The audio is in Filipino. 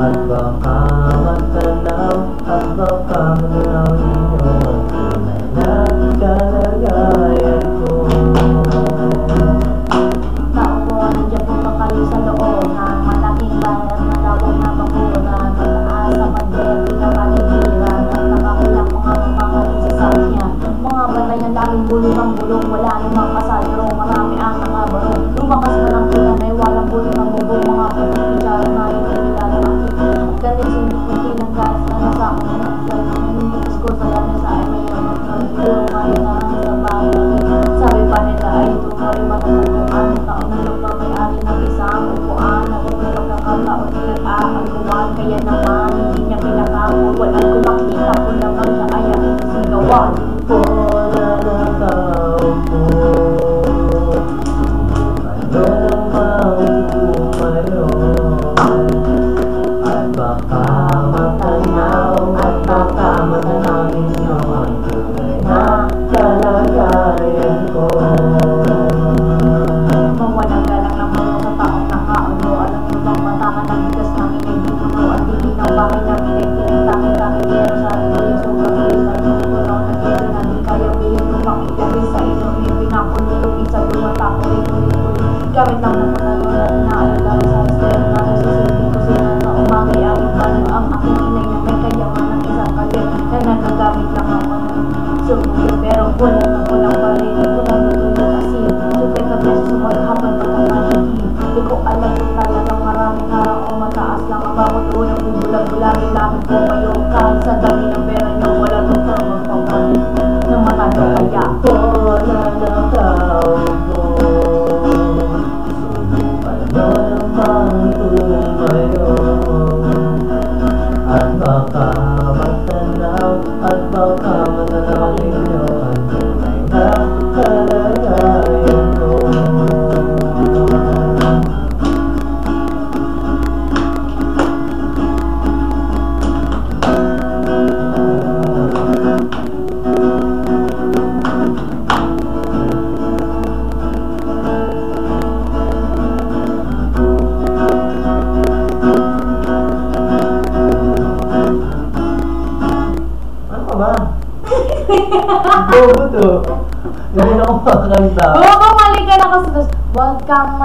At baka magtanaw, at baka magtanaw ninyo ang tunay na kalagayan ko. Tao ko, nandiyan po ba kayo sa loob ng malaking bahay at malawang na bakuran, mataas sa pader, pinakaligiran, at nakakulak ko nga ng pangalan sa sakyan. Mga batayan laging bulong ang bulong, wala namang kasalro, marami ang nakabaro. Lumakas pa ng tulan ay walang bulong ang bubong, mga batang pichara na yung nilalang. Galing sinipunti ng guys na nasa akong nagsasabihin ko sa lamesa ay mayroon ng ngayon na sa bahay. Sabi pa nila ay ito na rin matatagpuan. Taon na lupa may-ari ng isang upuan na kung pagkakataon pinag-aaluan. Kaya naman hindi niya pinakakuwal at kung makita ko naman siya ay ang sisigawan. Wala na tao ko, ano namang tumayo. Baka matanaw, at baka matanaw ninyo ang tunay na kalagayan ko. Mawalang galang ng mga sa taong nakaulo. Alam mo bang matahan ng bigas namin ay dinuno at dilinaw bahay namin ay tinitangin-tangin. Pero sa atin ay sobrang bilis at nagpunaw na kaya natin kaya bihin lumang ilagay sa ilong may pinakululugin sa lumata ko rin ulit-ulit. Gamit lang ng panalunan na alagay sa step na nasusunod ko sila na umagay ang ang aking inay na may kayaman ng isang kalit na nagagamit lang ako ng sumuyo. Pero walang parin, walang natulog kasi super ka beses sumaghapon pagkakalihin. Di ko alam kung talagang maraming harang o mataas lang ang bawat unang bubulag-bulagin namin po kayo. Kahit sa dami ng pera nyo, wala nung tamang pagkalit ng matalo kaya. Wala na tao ko, ano namang tumayo. At baka magtanaw, at baka matanaw ninyo ang tunay na kalagayan ko. Bobo to. Hindi na ako makakanta. Oo, bumalik ka na kasi. Huwag kang